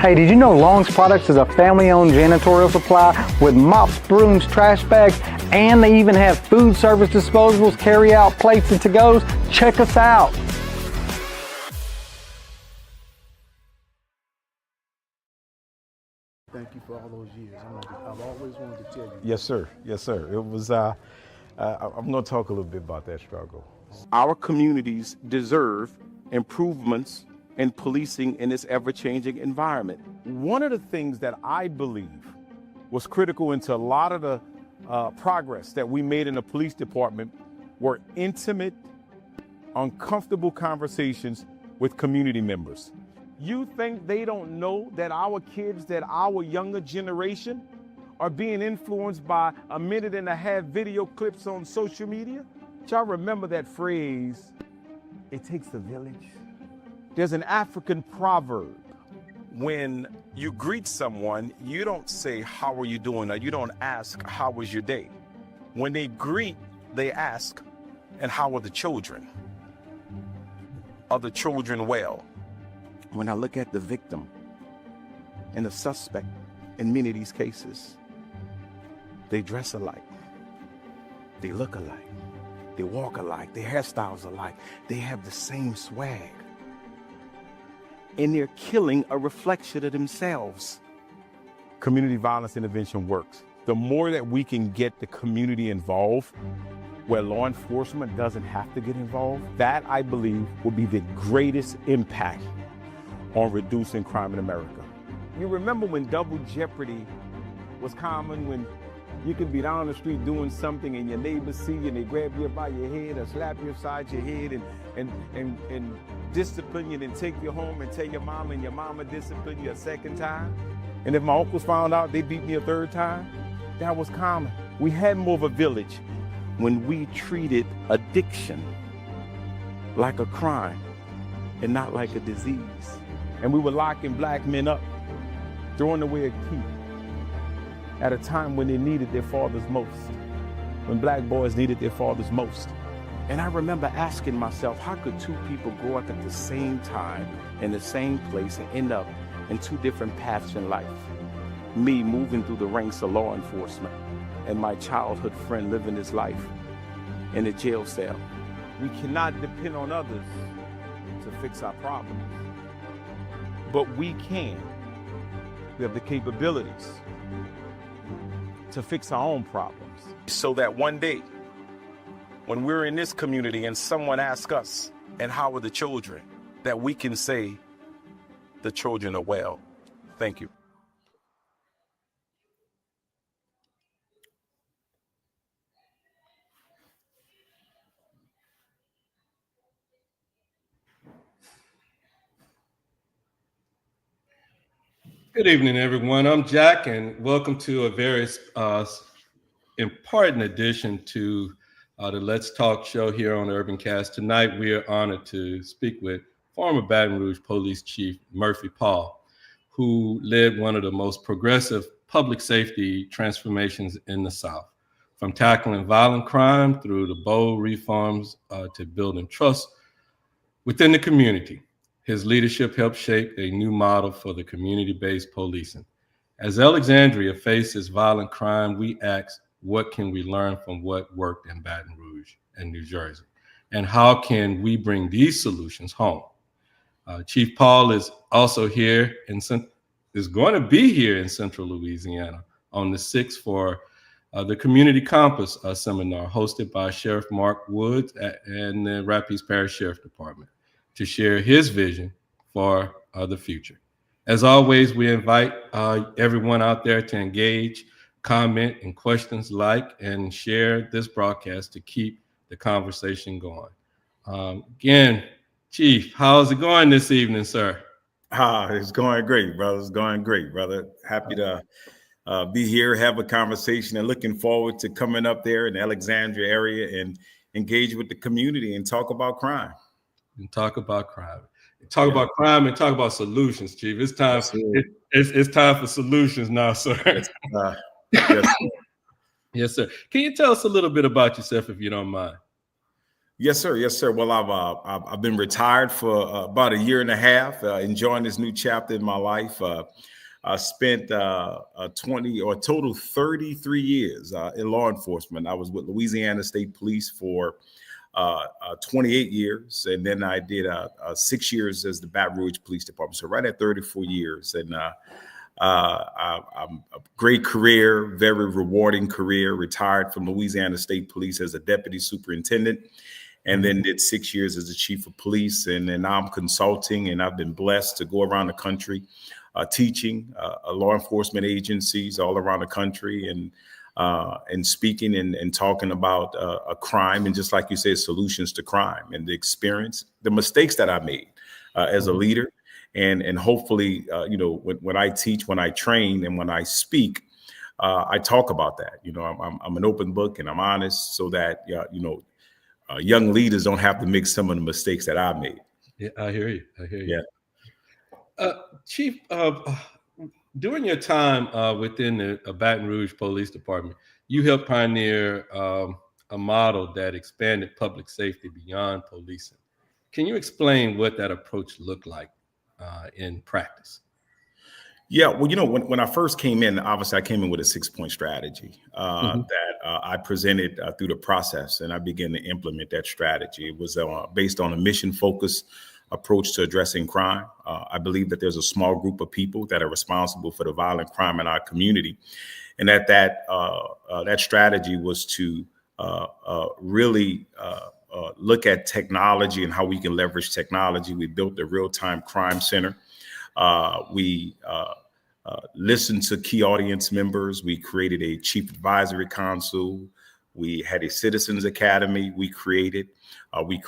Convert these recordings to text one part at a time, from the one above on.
Hey, did you know Long's Products is a family-owned janitorial supply with mops, brooms, trash bags, and they even have food service disposables, carry-out plates, and to-goes? Check us out. Thank you for all those years. I've always wanted to tell you. Yes, sir. Yes, sir. It was, I'm going to talk a little bit about that struggle. Our communities deserve improvements in policing in this ever-changing environment. One of the things that I believe was critical into a lot of the progress that we made in the police department were intimate, uncomfortable conversations with community members. You think they don't know that our kids, that our younger generation are being influenced by a minute-and-a-half video clips on social media? Y'all remember that phrase, it takes a village? There's an African proverb. When you greet someone, you don't say, how are you doing? Or you don't ask, how was your day? When they greet, they ask, and how are the children? Are the children well? When I look at the victim and the suspect in many of these cases, they dress alike, they look alike, they walk alike, their hairstyles alike, they have the same swag. And they're killing a reflection of themselves. Community violence intervention works. The more that we can get the community involved, where law enforcement doesn't have to get involved, that I believe will be the greatest impact on reducing crime in America. You remember when double jeopardy was common, when you could be down the street doing something and your neighbors see you and they grab you by your head or slap you upside your head and discipline you and take you home and tell your mama, and your mama discipline you a second time. And if my uncles found out, they beat me a third time. That was common. We had more of a village. When we treated addiction like a crime and not like a disease. And we were locking black men up, throwing away a key at a time when they needed their fathers most, when black boys needed their fathers most. And I remember asking myself, how could two people grow up at the same time in the same place and end up in two different paths in life? Me moving through the ranks of law enforcement and my childhood friend living his life in a jail cell. We cannot depend on others to fix our problems, but we can. We have the capabilities to fix our own problems, so that one day, when we're in this community and someone asks us, and how are the children, that we can say, the children are well. Thank you. Good evening, everyone. I'm Jack, and welcome to a very important edition to the Let's Talk show here on URBANCAST. Tonight, we are honored to speak with former Baton Rouge Police Chief Murphy Paul, who led one of the most progressive public safety transformations in the South, from tackling violent crime through the bold reforms to building trust within the community. His leadership helped shape a new model for the community-based policing. As Alexandria faces violent crime, we ask, what can we learn from what worked in Baton Rouge and New Jersey? And how can we bring these solutions home? Chief Paul is also here is going to be here in Central Louisiana on the 6th for the Community Compass seminar hosted by Sheriff Mark Woods and the Rapides Parish Sheriff Department, to share his vision for the future. As always, we invite everyone out there to engage, comment, and questions, like, and share this broadcast to keep the conversation going. Again, Chief, how's it going this evening, sir? It's going great, brother. It's going great, brother. Happy to be here, have a conversation, and looking forward to coming up there in the Alexandria area and engage with the community and talk about crime. And talk about crime. Talk about crime and talk about solutions, Chief. It's time. It's time for solutions now, sir. Yes, yes, sir. Yes, sir. Can you tell us a little bit about yourself, if you don't mind? Yes, sir. Yes, sir. Well, I've been retired for about a year and a half, enjoying this new chapter in my life. I spent 20 or a total 33 years in law enforcement. I was with Louisiana State Police for 28 years, and then I did 6 years as the Baton Rouge Police Department. So right at 34 years, and I'm a great career, very rewarding career. Retired from Louisiana State Police as a deputy superintendent, and then did 6 years as the chief of police. And now I'm consulting, and I've been blessed to go around the country teaching law enforcement agencies all around the country, and speaking and talking about a crime, and just like you said, solutions to crime, and the experience, the mistakes that I made as a leader. And hopefully, when I teach, when I train, and when I speak, I talk about that. I'm an open book, and I'm honest, so that young leaders don't have to make some of the mistakes that I made. Yeah, I hear you. Yeah. Chief, during your time within the Baton Rouge Police Department, you helped pioneer a model that expanded public safety beyond policing. Can you explain what that approach looked like in practice? Yeah, well, when I first came in, obviously I came in with a 6-point strategy that I presented through the process, and I began to implement that strategy. It was based on a mission-focused approach to addressing crime. I believe that there's a small group of people that are responsible for the violent crime in our community, and that strategy was to really look at technology and how we can leverage technology. We built the real-time crime center. We listened to key audience members. We created a chief advisory council. We had a citizens academy. We created we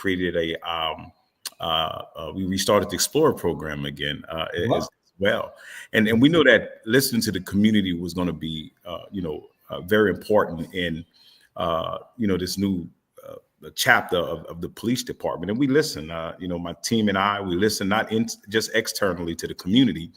restarted the Explorer program again as well. And we know that listening to the community was going to be, very important in, this new chapter of the police department. And we listen, my team and I, we listen not just externally to the community,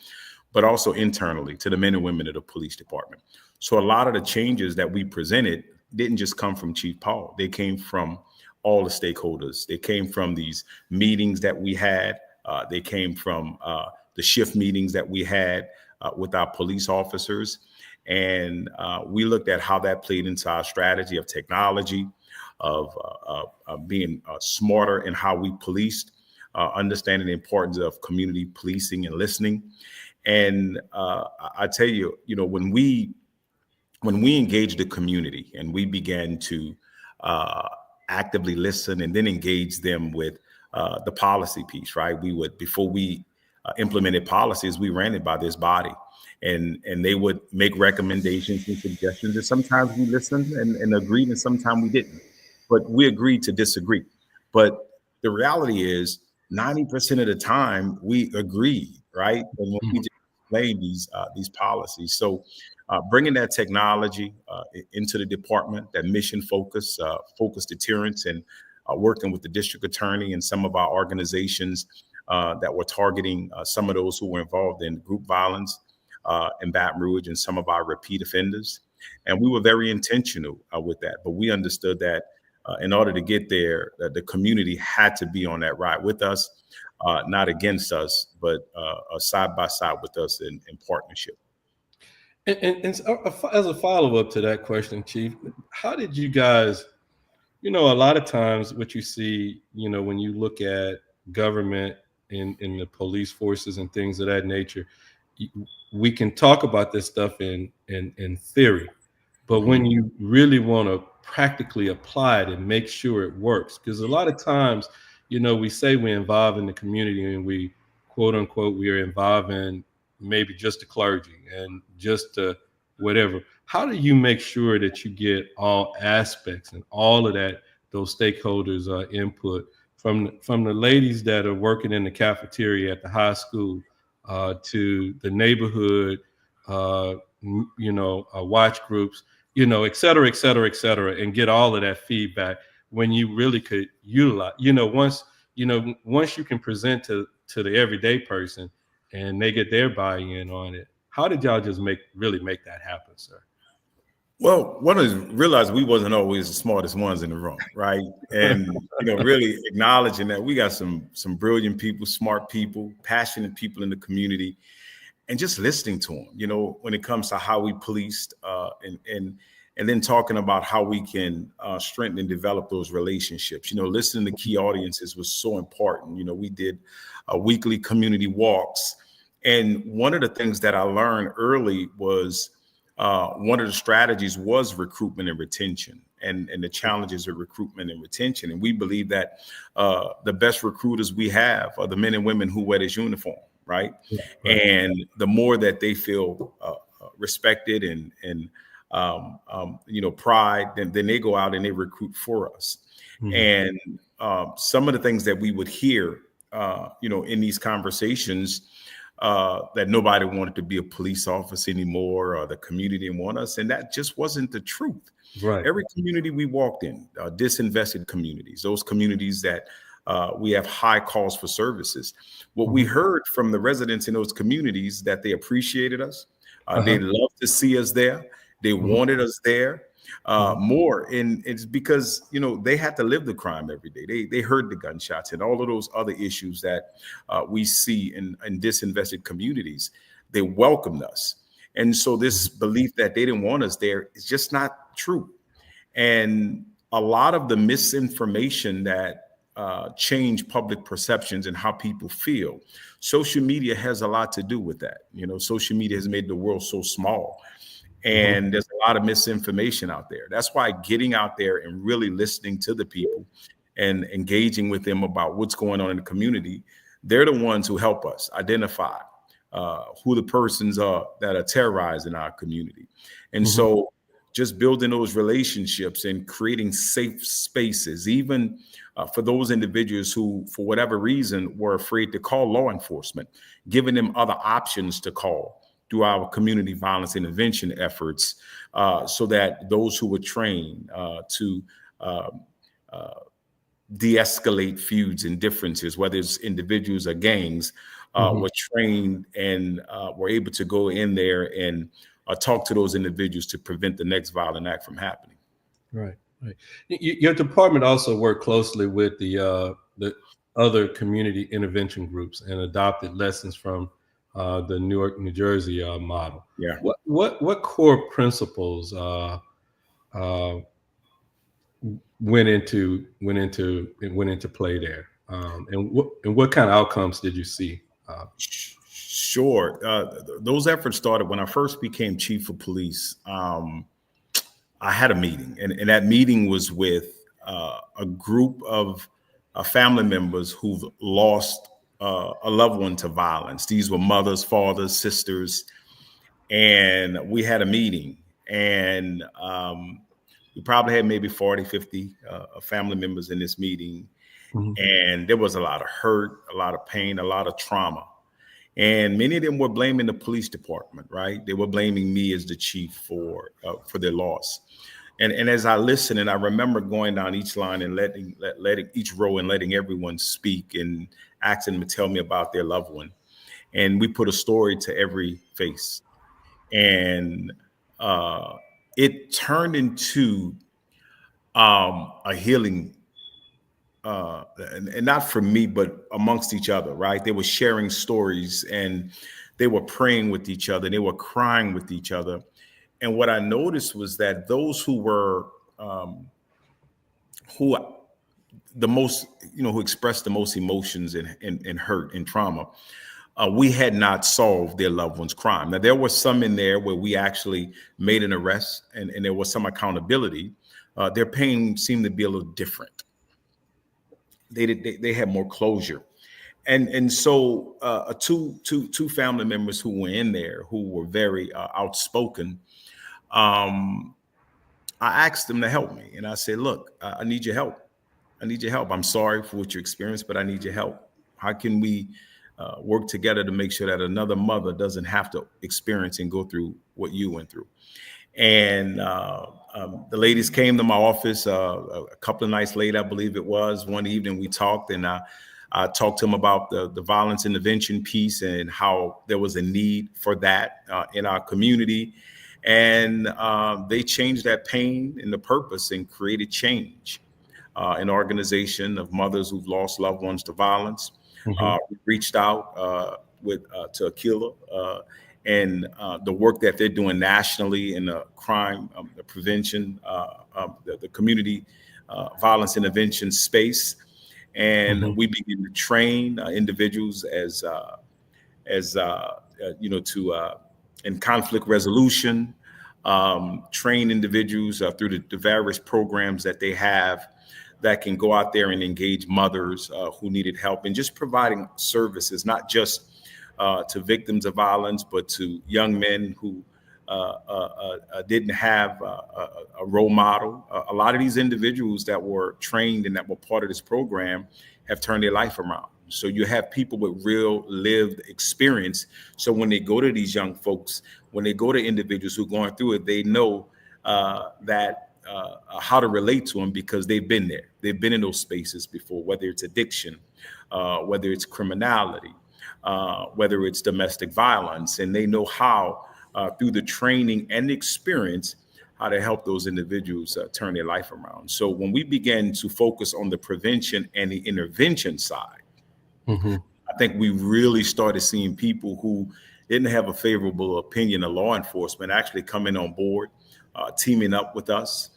but also internally to the men and women of the police department. So a lot of the changes that we presented didn't just come from Chief Paul. They came from all the stakeholders. They came from these meetings that we had. They came from the shift meetings that we had with our police officers. And we looked at how that played into our strategy of technology, of being smarter in how we policed, understanding the importance of community policing and listening. And I tell you, when we engaged the community and we began to actively listen and then engage them with the policy piece, right? We would, before we implemented policies, we ran it by this body, and they would make recommendations and suggestions. And sometimes we listened and agreed, and sometimes we didn't. But we agreed to disagree. But the reality is 90% of the time we agreed, right? And when we just explained these policies. So bringing that technology into the department, that mission focused deterrence, and working with the district attorney and some of our organizations that were targeting some of those who were involved in group violence in Baton Rouge, and some of our repeat offenders. And we were very intentional with that. But we understood that in order to get there, the community had to be on that ride with us, not against us, but side by side with us in partnership. And so, as a follow-up to that question, Chief, how did you guys, a lot of times what you see, when you look at government in the police forces and things of that nature, we can talk about this stuff in theory, but when you really want to practically apply it and make sure it works, because a lot of times, we say we're involved in the community and we, quote unquote, we are involving maybe just the clergy and just whatever. How do you make sure that you get all aspects and all of that, those stakeholders input from the ladies that are working in the cafeteria at the high school to the neighborhood, watch groups, et cetera, et cetera, et cetera, and get all of that feedback when you really could utilize, once you can present to the everyday person and they get their buy-in on it. How did y'all just really make that happen, sir? Well, one is realize we wasn't always the smartest ones in the room, right? And really acknowledging that we got some brilliant people, smart people, passionate people in the community, and just listening to them. When it comes to how we policed, and then talking about how we can strengthen and develop those relationships. Listening to key audiences was so important. We did weekly community walks, and one of the things that I learned early was. One of the strategies was recruitment and retention, and the challenges of recruitment and retention. And we believe that the best recruiters we have are the men and women who wear this uniform, right? Yeah, right. And the more that they feel respected and pride, then they go out and they recruit for us. Mm-hmm. And some of the things that we would hear, in these conversations. That nobody wanted to be a police officer anymore, or the community didn't want us. And that just wasn't the truth. Right. Every community we walked in, disinvested communities, those communities that we have high calls for services. What we heard from the residents in those communities that they appreciated us. They loved to see us there. They wanted us there. More, and it's because they had to live the crime every day. They heard the gunshots and all of those other issues that we see in disinvested communities. They welcomed us, and so this belief that they didn't want us there is just not true. And a lot of the misinformation that change public perceptions and how people feel, social media has a lot to do with that. Social media has made the world so small. And there's a lot of misinformation out there. That's why getting out there and really listening to the people and engaging with them about what's going on in the community, they're the ones who help us identify who the persons are that are terrorizing our community. And so just building those relationships and creating safe spaces, even for those individuals who, for whatever reason, were afraid to call law enforcement, giving them other options to call through our community violence intervention efforts, so that those who were trained to de-escalate feuds and differences, whether it's individuals or gangs, were trained and were able to go in there and talk to those individuals to prevent the next violent act from happening. Right. Your department also worked closely with the other community intervention groups and adopted lessons from the Newark, New Jersey model. Yeah. What core principles went into play there, and what kind of outcomes did you see? Sure. Those efforts started when I first became chief of police. I had a meeting, and that meeting was with a group of family members who've lost a loved one to violence. These were mothers, fathers, sisters, and we had a meeting, and we probably had maybe 40, 50 family members in this meeting. And there was a lot of hurt, a lot of pain, a lot of trauma. And many of them were blaming the police department, right? They were blaming me as the chief for their loss. And as I listened, and I remember going down each line and letting each row and letting everyone speak and asking them to tell me about their loved one. And we put a story to every face. And it turned into a healing, and not for me, but amongst each other, right? They were sharing stories and they were praying with each other. They were crying with each other. And what I noticed was that those who were, who expressed the most emotions and hurt and trauma, we had not solved their loved one's crime. Now, there were some in there where we actually made an arrest and there was some accountability. Their pain seemed to be a little different. They had more closure. And so two family members who were in there who were very outspoken, I asked them to help me. And I said, look, I need your help. I need your help. I'm sorry for what you experienced, but I need your help. How can we work together to make sure that another mother doesn't have to experience and go through what you went through? And the ladies came to my office a couple of nights later, I believe it was. One evening we talked, and I talked to them about the violence intervention piece and how there was a need for that in our community. And they changed that pain into purpose and created change. An organization of mothers who've lost loved ones to violence. We reached out to Aquila and the work that they're doing nationally in the crime, the prevention, the community violence intervention space. And we begin to train individuals as in conflict resolution, train individuals through the various programs that they have that can go out there and engage mothers who needed help, and just providing services, not just to victims of violence, but to young men who didn't have a role model. A lot of these individuals that were trained and that were part of this program have turned their life around. So you have people with real lived experience. So when they go to these young folks, when they go to individuals who are going through it, they know how to relate to them because they've been there. They've been in those spaces before, whether it's addiction, whether it's criminality, whether it's domestic violence, and they know how, through the training and experience, how to help those individuals turn their life around. So when we began to focus on the prevention and the intervention side, I think we really started seeing people who didn't have a favorable opinion of law enforcement actually coming on board, teaming up with us,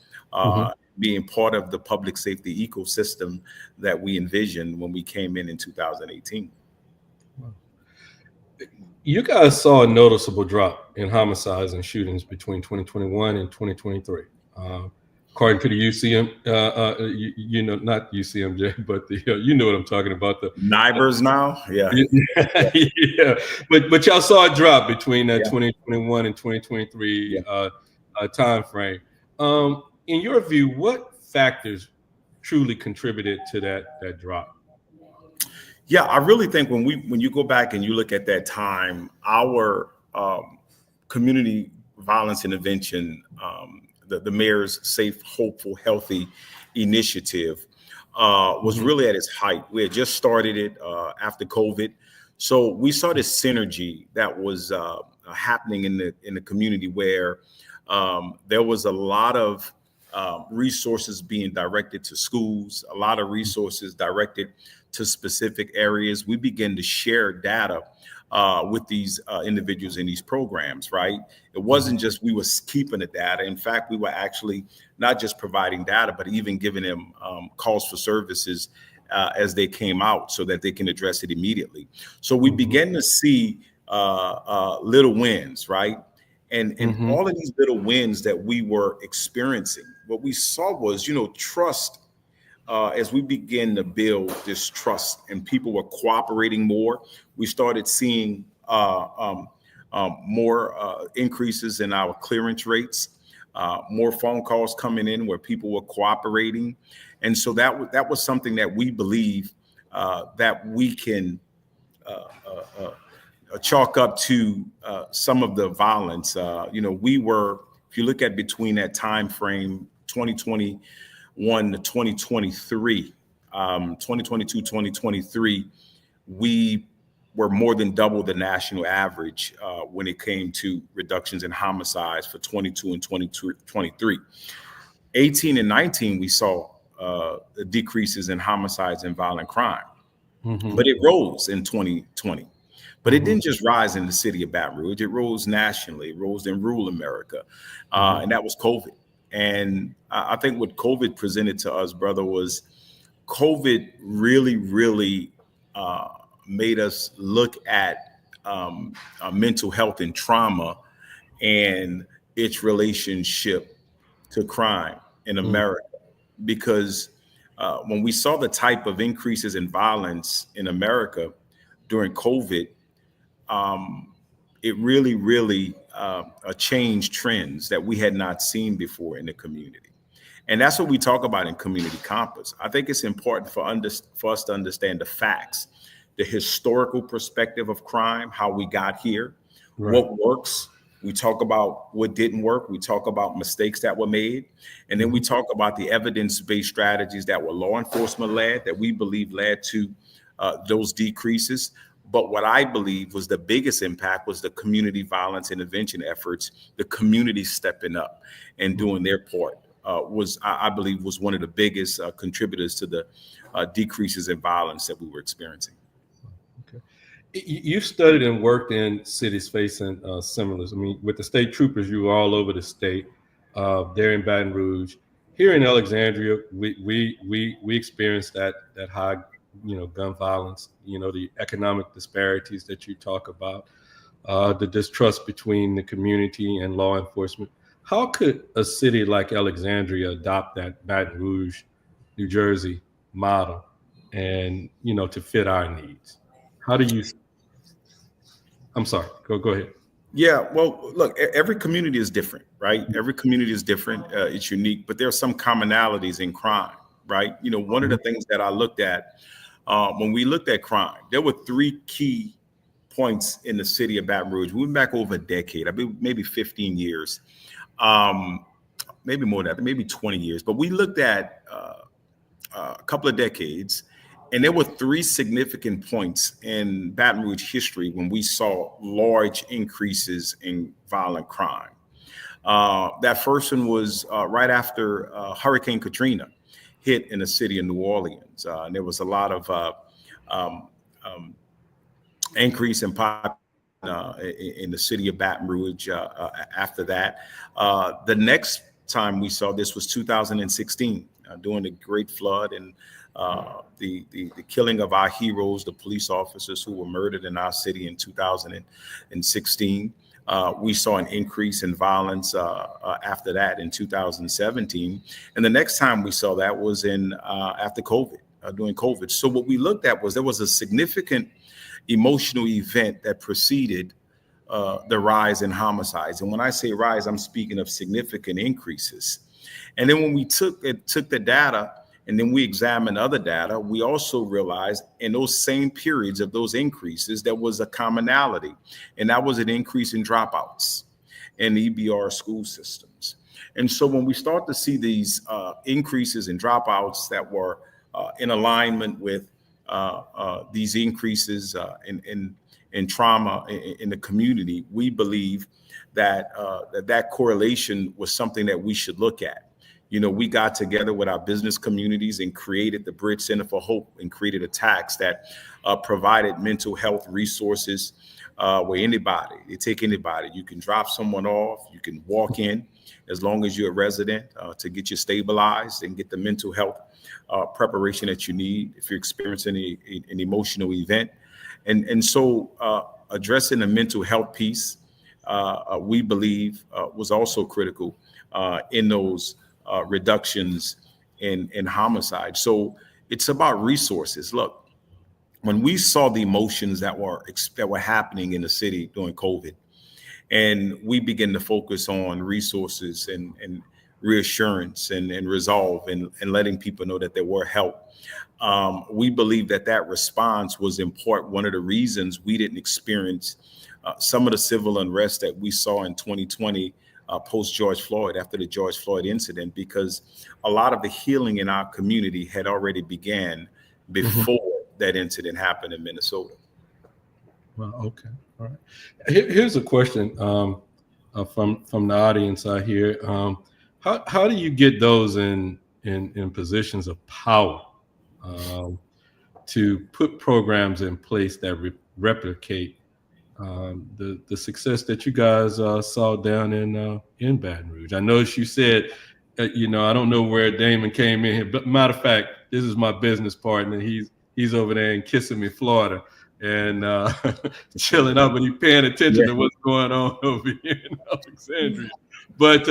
being part of the public safety ecosystem that we envisioned when we came in 2018. You guys saw a noticeable drop in homicides and shootings between 2021 and 2023. According to the UCM, not UCMJ, but you know what I'm talking about. The NIBRS now, yeah. Yeah. But y'all saw a drop between that 2021 and 2023 time frame. In your view, what factors truly contributed to that drop? Yeah, I really think when you go back and you look at that time, our community violence intervention, the mayor's Safe, Hopeful, Healthy initiative was really at its height. We had just started it after COVID. So we saw this synergy that was happening in the community where there was a lot of resources being directed to schools, a lot of resources directed to specific areas. We began to share data with these individuals in these programs, right? It wasn't just we was keeping the data. In fact, we were actually not just providing data, but even giving them calls for services as they came out so that they can address it immediately. So we began to see little wins, right? And all of these little wins that we were experiencing, what we saw was, trust. As we begin to build this trust and people were cooperating more, we started seeing more increases in our clearance rates, more phone calls coming in where people were cooperating. And so that was something that we believe that we can chalk up to some of the violence. We were, if you look at between that time frame, 2021 to 2023, 2022, 2023, we were more than double the national average when it came to reductions in homicides for 22 and 23. 18 and 19, we saw decreases in homicides and violent crime, but it rose in 2020. But it didn't just rise in the city of Baton Rouge, it rose nationally, it rose in rural America, and that was COVID. And I think what COVID presented to us, brother, was COVID really, really made us look at mental health and trauma and its relationship to crime in America. Because when we saw the type of increases in violence in America during COVID, it really, really changed trends that we had not seen before in the community. And that's what we talk about in Community Compass. I think it's important for us to understand the facts, the historical perspective of crime, how we got here, what works. We talk about what didn't work. We talk about mistakes that were made. And then we talk about the evidence-based strategies that were law enforcement led, that we believe led to those decreases. But what I believe was the biggest impact was the community violence intervention efforts, the community stepping up and doing their part. I believe was one of the biggest contributors to the decreases in violence that we were experiencing. Okay. You studied and worked in cities facing similars. I mean, with the state troopers, you were all over the state. There in Baton Rouge, here in Alexandria, we experienced that high, gun violence. The economic disparities that you talk about, the distrust between the community and law enforcement. How could a city like Alexandria adopt that Baton Rouge, New Jersey model, and to fit our needs? How do you? I'm sorry. Go ahead. Yeah, well, look, every community is different, right? Every community is different. It's unique, but there are some commonalities in crime, right? One of the things that I looked at when we looked at crime, there were 3 key points in the city of Baton Rouge. We went back over a decade, I mean, maybe 15 years, maybe more than that, maybe 20 years. But we looked at a couple of decades, and there were 3 significant points in Baton Rouge history when we saw large increases in violent crime. That first one was right after Hurricane Katrina hit in the city of New Orleans. And there was a lot of increase in population in the city of Baton Rouge after that. The next time we saw this was 2016 during the Great Flood and the killing of our heroes, the police officers who were murdered in our city in 2016. We saw an increase in violence after that in 2017. And the next time we saw that was after COVID, during COVID. So what we looked at was there was a significant emotional event that preceded the rise in homicides. And when I say rise, I'm speaking of significant increases. And then when we took the data and then we examined other data, we also realized in those same periods of those increases, there was a commonality, and that was an increase in dropouts in EBR school systems. And so when we start to see these increases in dropouts that were in alignment with these increases in trauma in the community, we believe that that correlation was something that we should look at. We got together with our business communities and created the Bridge Center for Hope and created a tax that provided mental health resources where you take anybody. You can drop someone off, you can walk in as long as you're a resident to get you stabilized and get the mental health preparation that you need if you're experiencing an emotional event. And so addressing the mental health piece, we believe was also critical in those reductions in homicide. So it's about resources. Look, when we saw the emotions that were happening in the city during COVID, and we began to focus on resources and reassurance and resolve and letting people know that there were help, we believe that response was important. One of the reasons we didn't experience some of the civil unrest that we saw in 2020 post George Floyd, after the George Floyd incident, because a lot of the healing in our community had already began before that incident happened in Minnesota. Well, okay, all right. Here's a question from the audience out here. How do you get those in positions of power to put programs in place that replicate the success that you guys saw down in Baton Rouge? I noticed you said, I don't know where Damon came in here, but matter of fact, this is my business partner. He's over there in Kissimmee, Florida, and chilling out, but he's paying attention to what's going on over here in Alexandria. But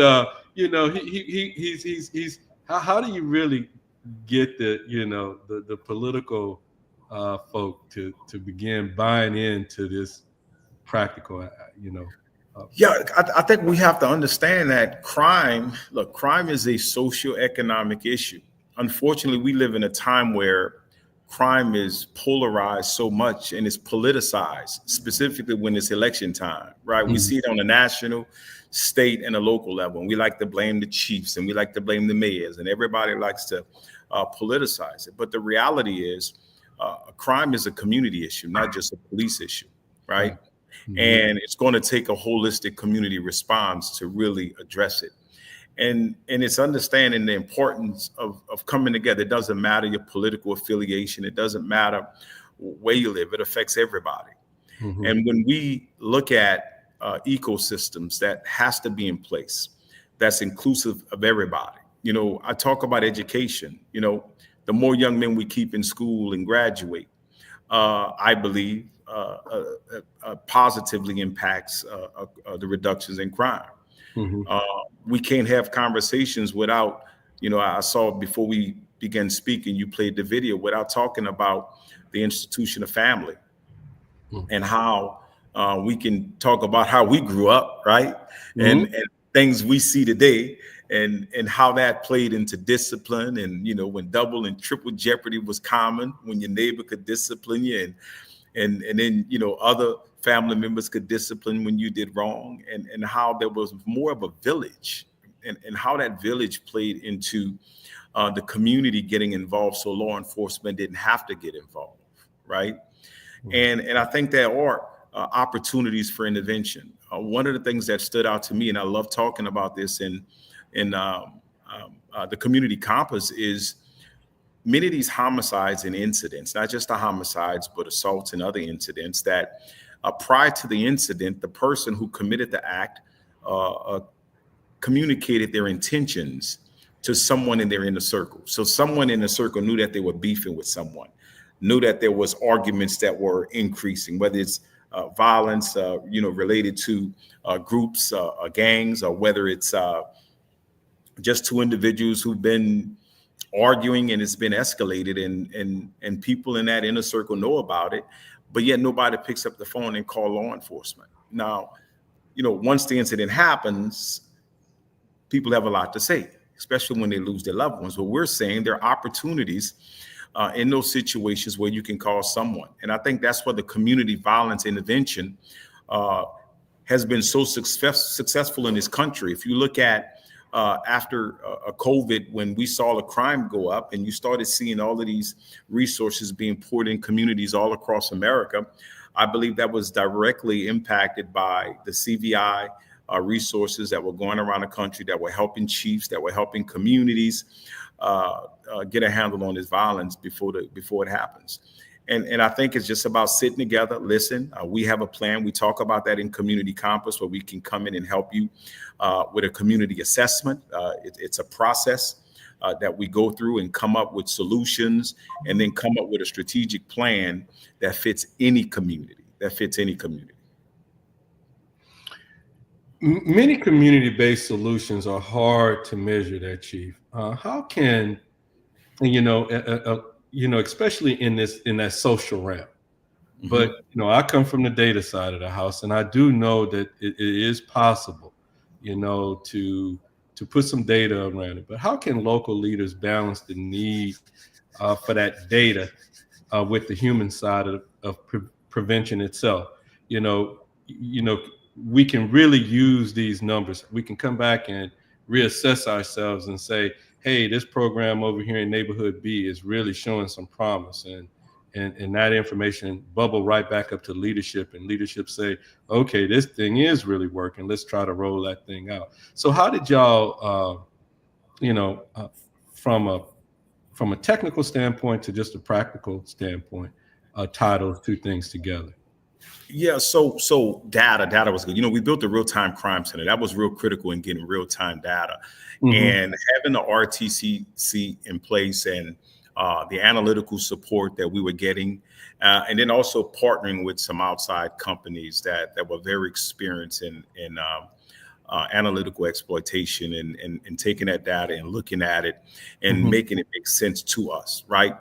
he's how do you really get the political folk to begin buying into this practical, I think we have to understand that crime is a socioeconomic issue. Unfortunately, we live in a time where crime is polarized so much and is politicized, specifically when it's election time, right? We see it on the national, state, and the local level. And we like to blame the chiefs and we like to blame the mayors, and everybody likes to politicize it. But the reality is crime is a community issue, not just a police issue, right? And it's going to take a holistic community response to really address it. And it's understanding the importance of coming together. It doesn't matter your political affiliation. It doesn't matter where you live. It affects everybody. And when we look at ecosystems, that has to be in place, that's inclusive of everybody. You know, I talk about education. You know, the more young men we keep in school and graduate, I believe positively impacts the reductions in crime. We can't have conversations without, you know, I saw before we began speaking, you played the video, without talking about the institution of family and how we can talk about how we grew up, right? And things we see today, and how that played into discipline. And, you know, when double and triple jeopardy was common, when your neighbor could discipline you, and then, you know, other family members could discipline when you did wrong, and how there was more of a village, and how that village played into the community getting involved, so law enforcement didn't have to get involved, right? And I think there are opportunities for intervention. One of the things that stood out to me, and I love talking about this in the community compass, is many of these homicides and incidents, not just the homicides, but assaults and other incidents, that prior to the incident, the person who committed the act communicated their intentions to someone in their inner circle. So someone in the circle knew that they were beefing with someone, knew that there was arguments that were increasing, whether it's violence, you know, related to groups, gangs, or whether it's just two individuals who've been arguing and it's been escalated, and people in that inner circle know about it, but yet nobody picks up the phone and call law enforcement. Now, you know, once the incident happens, people have a lot to say, especially when they lose their loved ones. But we're saying there are opportunities in those situations where you can call someone. And I think that's where the community violence intervention has been so successful in this country. If you look at after COVID, when we saw the crime go up and you started seeing all of these resources being poured in communities all across America, I believe that was directly impacted by the CVI resources that were going around the country, that were helping chiefs, that were helping communities get a handle on this violence before it happens. And I think it's just about sitting together, listen. We have a plan. We talk about that in Community Compass, where we can come in and help you with a community assessment. It's a process that we go through and come up with solutions, and then come up with a strategic plan that fits any community, Many community-based solutions are hard to measure, that, Chief. How can, especially in that social realm. But, I come from the data side of the house, and I do know that it is possible, to put some data around it. But how can local leaders balance the need for that data with the human side of prevention itself? We can really use these numbers. We can come back and reassess ourselves and say, hey, this program over here in neighborhood B is really showing some promise, and that information bubble right back up to leadership, and leadership say, okay, this thing is really working. Let's try to roll that thing out. So how did y'all, from a technical standpoint to just a practical standpoint, tie those two things together? Yeah, so data was good. We built the real-time crime center. That was real critical in getting real-time data. And having the RTCC in place, and the analytical support that we were getting, and then also partnering with some outside companies that were very experienced in analytical exploitation, and taking that data and looking at it and making it make sense to us, right?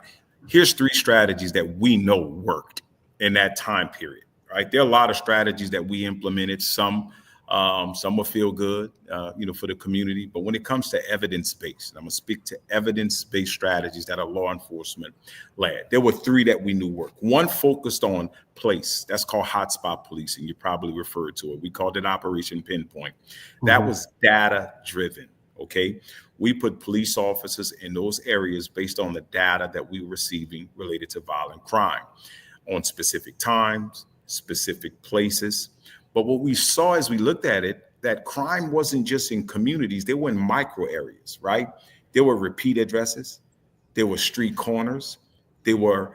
Here's 3 strategies that we know worked in that time period. Right. There are a lot of strategies that we implemented. Some will feel good, for the community. But when it comes to evidence-based, I'm going to speak to evidence-based strategies that are law enforcement led. There were 3 that we knew worked. One focused on place. That's called hotspot policing. You probably referred to it. We called it Operation Pinpoint. That was data driven. okay? We put police officers in those areas based on the data that we were receiving related to violent crime on specific times, specific places. But what we saw as we looked at it, that crime wasn't just in communities, they were in micro areas, right? There were repeat addresses, there were street corners, there were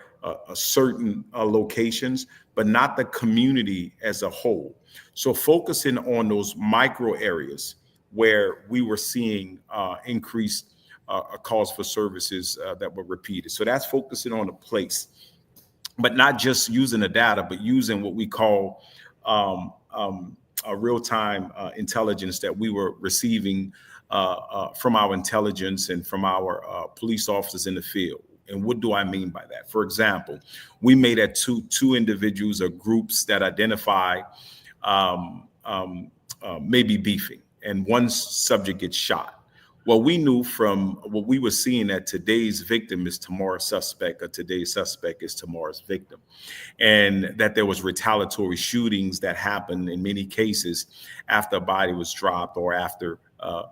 certain locations, but not the community as a whole. So focusing on those micro areas where we were seeing increased calls for services that were repeated. So that's focusing on a place, but not just using the data, but using what we call real-time intelligence that we were receiving from our intelligence and from our police officers in the field. And what do I mean by that? For example, we made at two individuals or groups that identify maybe beefing, and one subject gets shot. Well, we knew from what we were seeing that today's victim is tomorrow's suspect, or today's suspect is tomorrow's victim, and that there was retaliatory shootings that happened in many cases after a body was dropped or after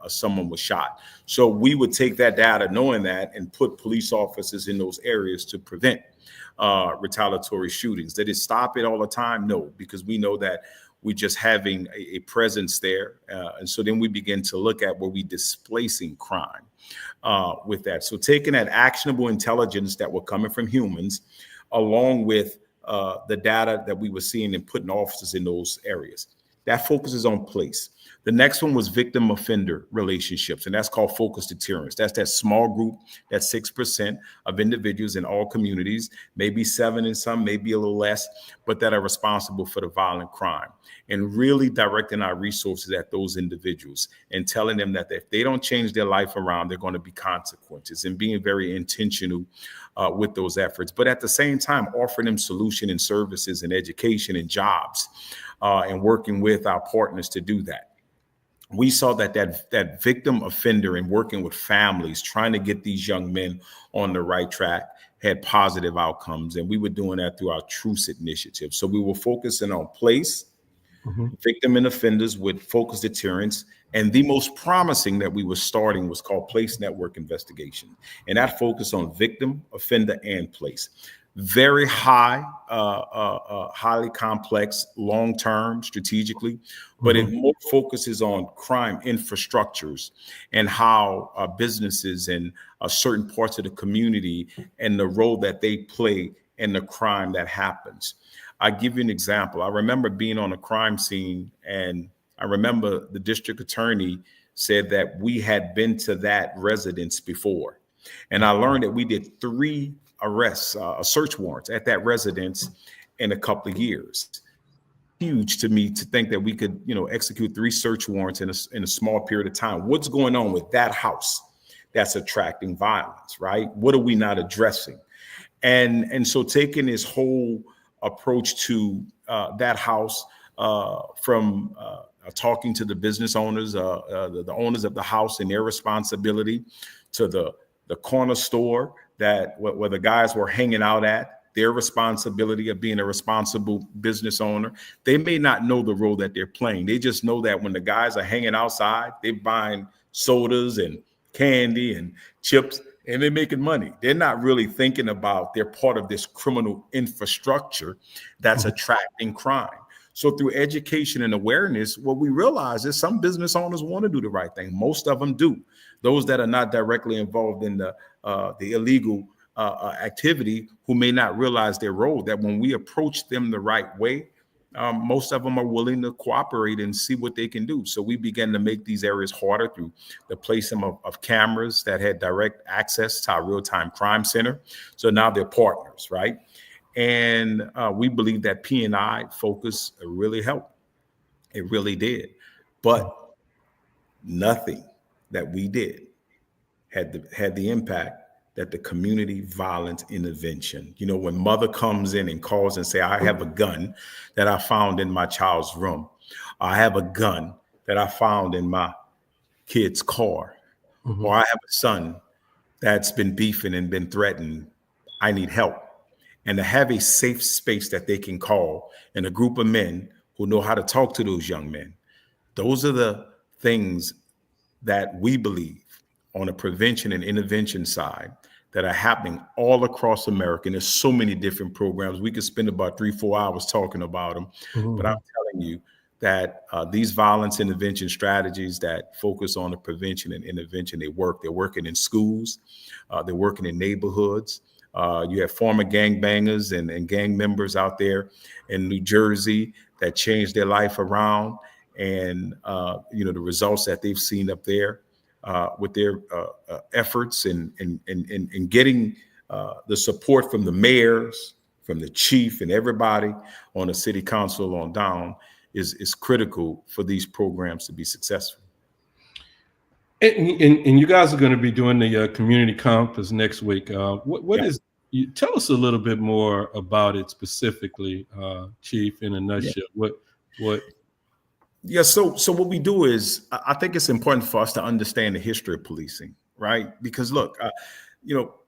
someone was shot. So we would take that data, knowing that, and put police officers in those areas to prevent retaliatory shootings. Did it stop it all the time? No, because we know that we're just having a presence there. And so then we begin to look at where we displacing crime with that. So taking that actionable intelligence that were coming from humans, along with the data that we were seeing and putting officers in those areas. That focuses on place. The next one was victim offender relationships, and that's called focused deterrence. That's that small group, that 6% of individuals in all communities, maybe 7 in some, maybe a little less, but that are responsible for the violent crime. And really directing our resources at those individuals and telling them that if they don't change their life around, they're going to be consequences, and being very intentional with those efforts. But at the same time, offering them solution and services and education and jobs, and working with our partners to do that. We saw that victim offender and working with families, trying to get these young men on the right track, had positive outcomes. And we were doing that through our Truce initiative. So we were focusing on place, victim and offenders with focused deterrence. And the most promising that we were starting was called Place Network Investigation. And that focused on victim, offender, and place. Very high, highly complex, long-term, strategically, but it more focuses on crime infrastructures and how businesses and certain parts of the community and the role that they play in the crime that happens. I give you an example. I remember being on a crime scene, and I remember the district attorney said that we had been to that residence before. And I learned that we did 3 arrests, search warrants at that residence in a couple of years. Huge to me to think that we could, execute 3 search warrants in a small period of time. What's going on with that house that's attracting violence, right? What are we not addressing? And so taking this whole approach to that house, from talking to the business owners, the owners of the house and their responsibility, to the corner store that where the guys were hanging out at, their responsibility of being a responsible business owner. They may not know the role that they're playing. They just know that when the guys are hanging outside, they're buying sodas and candy and chips, and they're making money. They're not really thinking about they're part of this criminal infrastructure that's attracting crime. So through education and awareness, what we realize is some business owners want to do the right thing. Most of them do. Those that are not directly involved in the illegal activity, who may not realize their role, that when we approach them the right way, most of them are willing to cooperate and see what they can do. So we began to make these areas harder through the placement of cameras that had direct access to our real-time crime center. So now they're partners, right? And we believe that P&I focus really helped. It really did. But nothing that we did had the impact that the community violence intervention. When mother comes in and calls and say, I have a gun that I found in my child's room. I have a gun that I found in my kid's car. Or I have a son that's been beefing and been threatened. I need help. And to have a safe space that they can call, and a group of men who know how to talk to those young men. Those are the things that we believe on the prevention and intervention side that are happening all across America. And there's so many different programs. We could spend about 3-4 hours talking about them. But I'm telling you that these violence intervention strategies that focus on the prevention and intervention, they work. They're working in schools. They're working in neighborhoods. You have former gangbangers and gang members out there in New Jersey that changed their life around. And, the results that they've seen up there with their efforts and getting the support from the mayors, from the chief and everybody on the city council on down is critical for these programs to be successful. And you guys are going to be doing the community conference next week. What is? Tell us a little bit more about it specifically, Chief, in a nutshell. What? Yeah. So what we do is, I think it's important for us to understand the history of policing, right? Because look,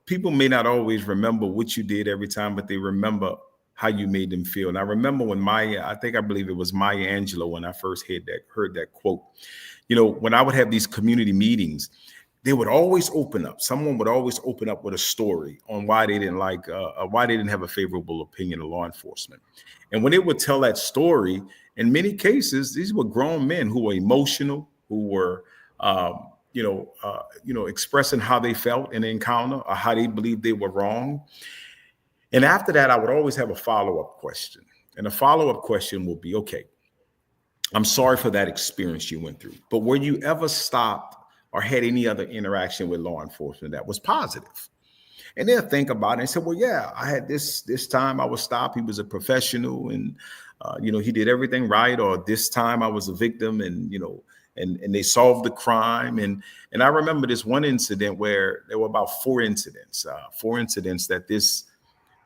people may not always remember what you did every time, but they remember how you made them feel. And I remember when I believe it was Maya Angelou when I first heard that quote. When I would have these community meetings, they would always open up. Someone would always open up with a story on why they didn't why they didn't have a favorable opinion of law enforcement. And when they would tell that story, in many cases, these were grown men who were emotional, who were, expressing how they felt in the encounter or how they believed they were wrong. And after that, I would always have a follow-up question. And the follow-up question will be, okay, I'm sorry for that experience you went through, but were you ever stopped or had any other interaction with law enforcement that was positive? And they'll think about it and say, well, yeah, I had this time I was stopped. He was a professional and, he did everything right. Or this time I was a victim and, and they solved the crime. And I remember this one incident where there were about four incidents that this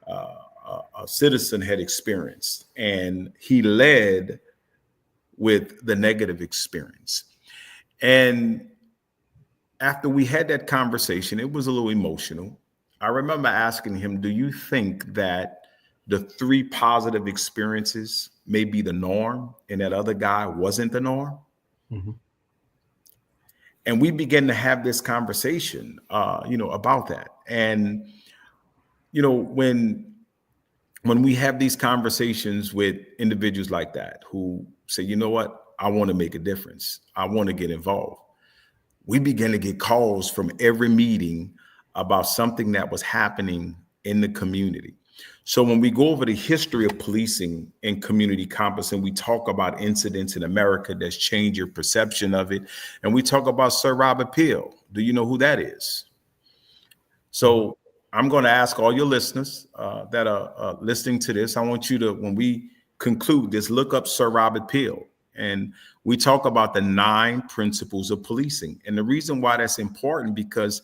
a citizen had experienced, and he led with the negative experience. And after we had that conversation, it was a little emotional. I remember asking him, do you think that the 3 positive experiences may be the norm and that other guy wasn't the norm? Mm-hmm. And we began to have this conversation, about that. And, when we have these conversations with individuals like that who say, you know what, I want to make a difference, I want to get involved, we began to get calls from every meeting about something that was happening in the community. So when we go over the history of policing and community compass, and we talk about incidents in America that's changed your perception of it, and we talk about Sir Robert Peel, do you know who that is? So I'm going to ask all your listeners that are listening to this, I want you to, when we conclude this, look up Sir Robert Peel. And we talk about the 9 principles of policing. And the reason why that's important, because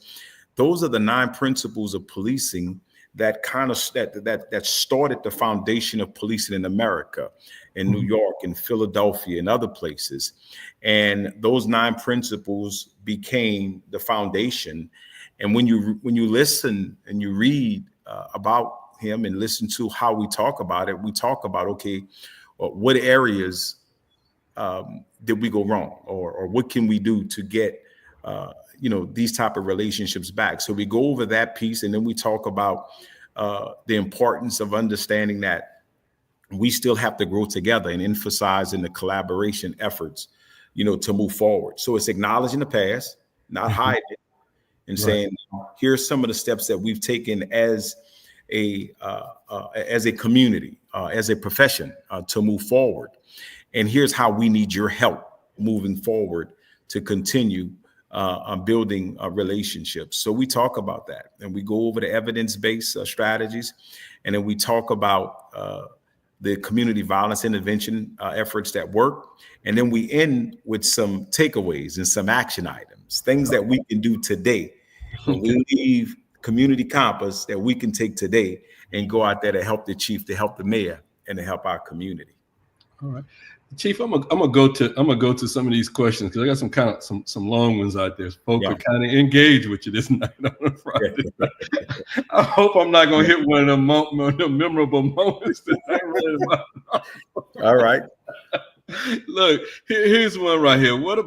those are the 9 principles of policing that kind of that started the foundation of policing in America, in New York, in Philadelphia, and other places. And those 9 principles became the foundation. And when you listen and you read about him and listen to how we talk about it, we talk about, okay, what areas did we go wrong, or what can we do to get these type of relationships back? So we go over that piece, and then we talk about the importance of understanding that we still have to grow together and emphasizing the collaboration efforts, to move forward. So it's acknowledging the past, not hiding it, and saying, here's some of the steps that we've taken as a community, as a profession, to move forward. And here's how we need your help moving forward to continue building relationships. So we talk about that, and we go over the evidence-based strategies, and then we talk about the community violence intervention efforts that work. And then we end with some takeaways and some action items, things that we can do today when we leave community compass, that we can take today and go out there to help the chief, to help the mayor, and to help our community. All right, Chief, I'm gonna go to some of these questions, because I got some long ones out there. Folks are kind of engaged with you this night on a Friday. I hope I'm not gonna hit one of the memorable moments that I read about. All right. Look, here's one right here. What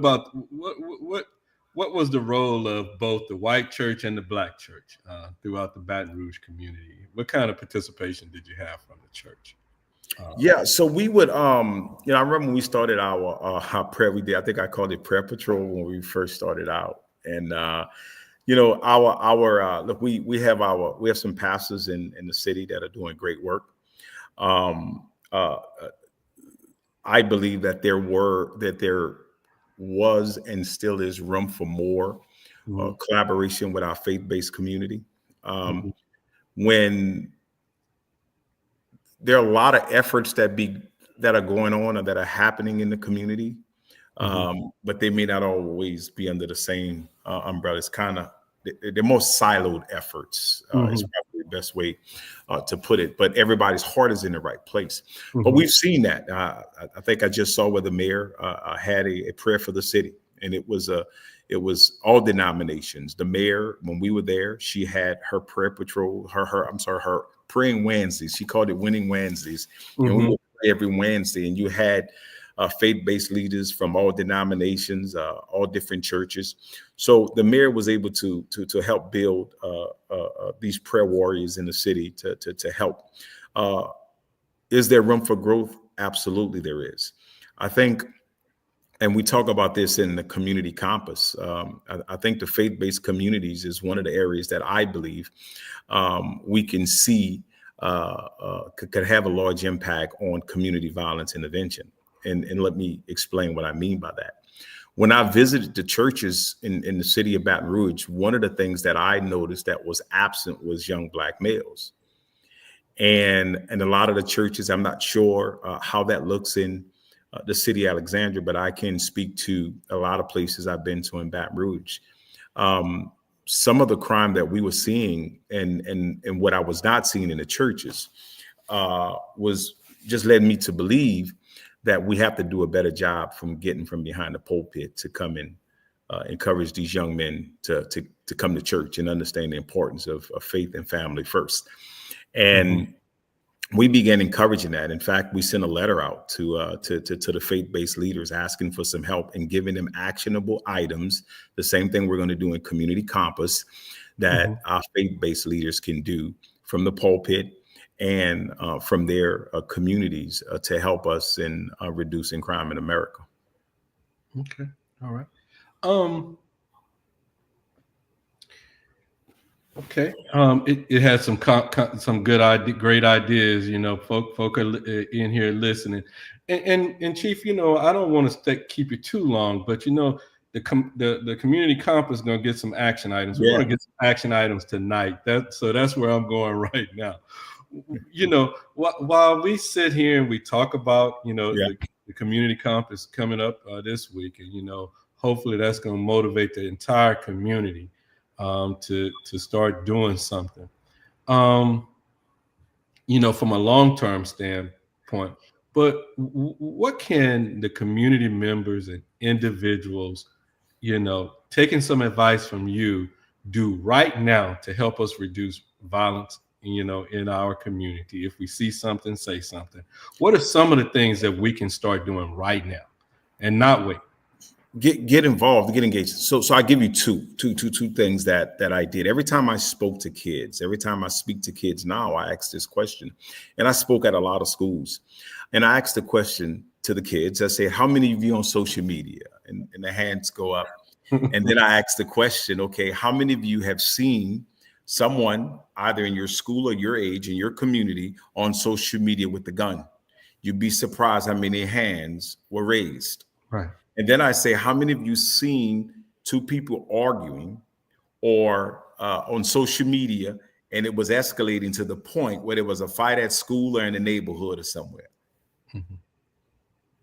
what was the role of both the white church and the black church throughout the Baton Rouge community? What kind of participation did you have from the church? Yeah, so we would, I remember when we started our prayer, I think I called it Prayer Patrol when we first started out. And, look, we have some pastors in the city that are doing great work. I believe that there was and still is room for more collaboration with our faith-based community. When there are a lot of efforts that are going on or that are happening in the community, but they may not always be under the same umbrella. It's kind of, they're more siloed efforts is probably the best way to put it. But everybody's heart is in the right place. But we've seen that. I think I just saw where the mayor had a prayer for the city, and it was all denominations. The mayor, when we were there, she had her prayer patrol, her praying Wednesdays. She called it Winning Wednesdays. And we would pray every Wednesday, and you had faith-based leaders from all denominations, all different churches. So the mayor was able to help build these prayer warriors in the city to help. Is there room for growth? Absolutely, there is. I think, and we talk about this in the community campus. I think the faith-based communities is one of the areas that I believe we can see could have a large impact on community violence intervention. And let me explain what I mean by that. When I visited the churches in the city of Baton Rouge, one of the things that I noticed that was absent was young Black males. And a lot of the churches, I'm not sure how that looks in the city of Alexandria, but I can speak to a lot of places I've been to in Baton Rouge. Some of the crime that we were seeing and what I was not seeing in the churches was just led me to believe that we have to do a better job from getting from behind the pulpit to come and encourage these young men to come to church and understand the importance of faith and family first. And we began encouraging that. In fact, we sent a letter out to the faith-based leaders asking for some help and giving them actionable items, the same thing we're going to do in Community Compass, that our faith-based leaders can do from the pulpit and from their communities to help us in reducing crime in America. Okay, all right. Okay. It has some great ideas. Folk are in here listening, and Chief, I don't want to keep you too long, but the community compass is going to get some action items. We're going to get some action items tonight. That's where I'm going right now. While we sit here and we talk about the community compass coming up this week, and hopefully that's going to motivate the entire community to start doing something. From a long-term standpoint, but what can the community members and individuals, taking some advice from you, do right now to help us reduce violence, in our community? If we see something, say something. What are some of the things that we can start doing right now and not wait? Get involved, get engaged. So I give you two things that I did. Every time I spoke to kids, every time I speak to kids now, I ask this question. And I spoke at a lot of schools. And I asked the question to the kids. I say, how many of you on social media? And the hands go up. And then I asked the question, okay, how many of you have seen someone either in your school or your age in your community on social media with a gun? You'd be surprised how many hands were raised. Right. And then I say, how many of you seen two people arguing or on social media, and it was escalating to the point where there was a fight at school or in the neighborhood or somewhere?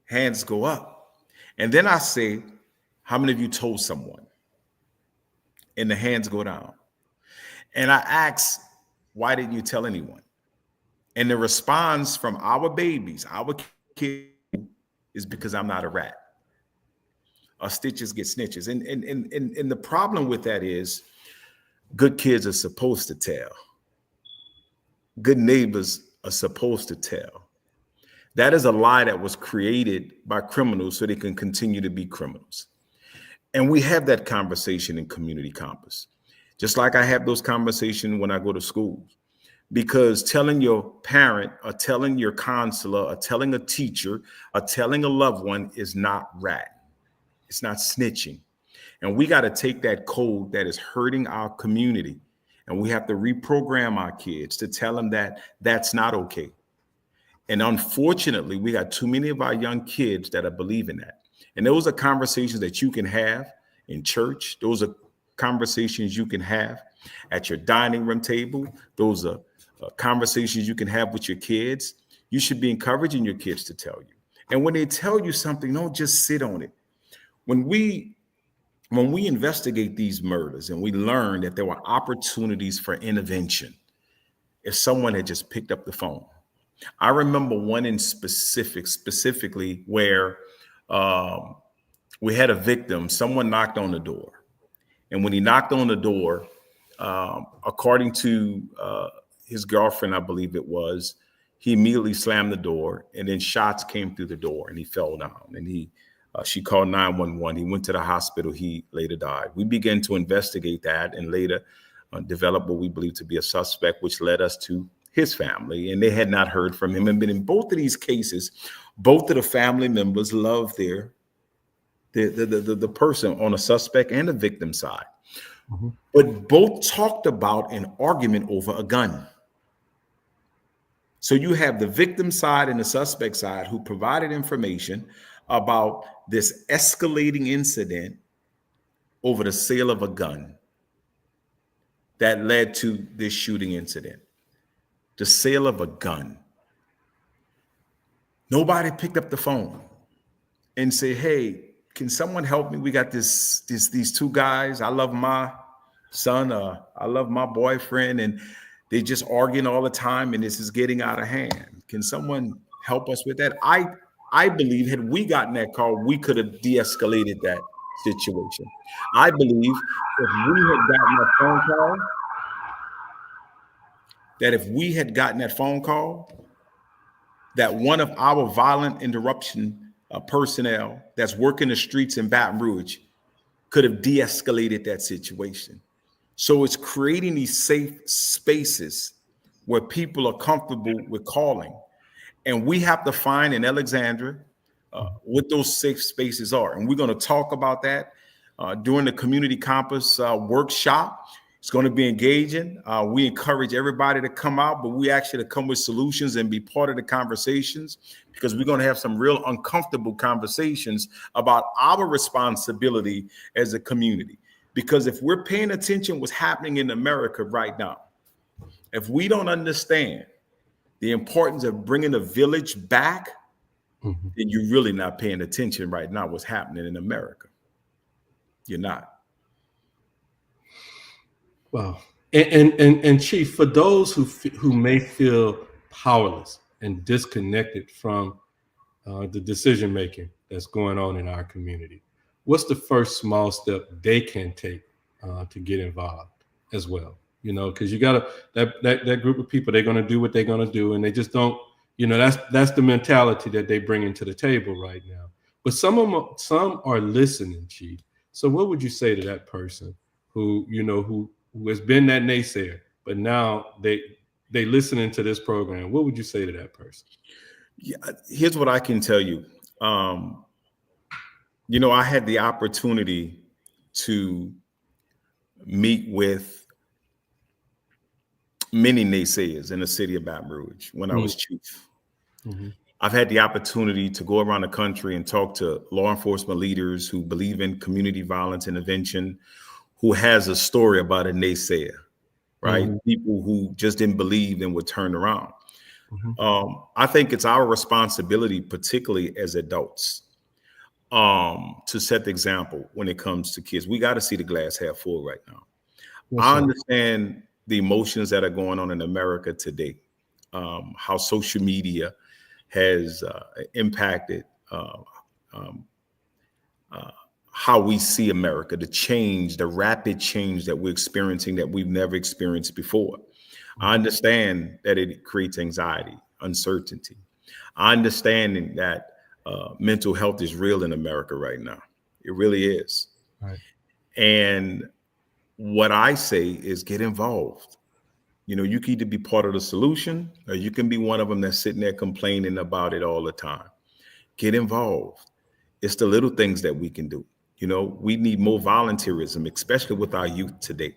Hands go up. And then I say, how many of you told someone? And the hands go down. And I ask, why didn't you tell anyone? And the response from our babies, our kids, is because I'm not a rat. Stitches get snitches. And the problem with that is good kids are supposed to tell. Good neighbors are supposed to tell. That is a lie that was created by criminals so they can continue to be criminals. And we have that conversation in Community Compass, just like I have those conversations when I go to schools. Because telling your parent or telling your counselor or telling a teacher or telling a loved one is not rat. It's not snitching. And we got to take that code that is hurting our community, and we have to reprogram our kids to tell them that that's not okay. And unfortunately, we got too many of our young kids that are believing that. And those are conversations that you can have in church. Those are conversations you can have at your dining room table. Those are conversations you can have with your kids. You should be encouraging your kids to tell you. And when they tell you something, don't just sit on it. When we investigate these murders and we learn that there were opportunities for intervention, if someone had just picked up the phone. I remember one in specifically where we had a victim. Someone knocked on the door. And when he knocked on the door, according to his girlfriend, I believe it was, he immediately slammed the door, and then shots came through the door and he fell down. And she called 911. He went to the hospital. He later died. We began to investigate that and later developed what we believe to be a suspect, which led us to his family. And they had not heard from him. And in both of these cases, both of the family members loved the person on the suspect and the victim side. Mm-hmm. But both talked about an argument over a gun. So you have the victim side and the suspect side who provided information about this escalating incident over the sale of a gun that led to this shooting incident. The sale of a gun. Nobody picked up the phone and said, hey, can someone help me? We got these two guys. I love my son. I love my boyfriend. And they just arguing all the time. And this is getting out of hand. Can someone help us with that? I believe had we gotten that call, we could have de-escalated that situation. I believe if we had gotten that phone call, that one of our violent interruption personnel that's working the streets in Baton Rouge could have de-escalated that situation. So it's creating these safe spaces where people are comfortable with calling. And we have to find in Alexandria what those safe spaces are. And we're going to talk about that during the Community Compass workshop. It's going to be engaging. We encourage everybody to come out, but we actually to come with solutions and be part of the conversations, because we're going to have some real uncomfortable conversations about our responsibility as a community. Because if we're paying attention what's happening in America right now, if we don't understand the importance of bringing the village back, then you're really not paying attention right now what's happening in America. You're not. Wow. And Chief, for those who may feel powerless and disconnected from the decision making that's going on in our community, what's the first small step they can take to get involved as well? You know, because you got that group of people, they're going to do what they're going to do, and they just don't. You know, that's the mentality that they bring into the table right now. But some are listening, Chief. So what would you say to that person who has been that naysayer, but now they listening to this program? What would you say to that person? Yeah, here's what I can tell you. I had the opportunity to meet with many naysayers in the city of Baton Rouge when I was chief. Mm-hmm. I've had the opportunity to go around the country and talk to law enforcement leaders who believe in community violence intervention, who has a story about a naysayer, right? Mm-hmm. People who just didn't believe and would turn around. Mm-hmm. I think it's our responsibility, particularly as adults, to set the example when it comes to kids. We got to see the glass half full right now. Yes, I understand the emotions that are going on in America today, how social media has impacted how we see America, the rapid change that we're experiencing that we've never experienced before. I understand that it creates anxiety, uncertainty. I understand that mental health is real in America right now. It really is. Right. And what I say is get involved. You know, you can either be part of the solution or you can be one of them that's sitting there complaining about it all the time. Get involved. It's the little things that we can do. You know, we need more volunteerism, especially with our youth today,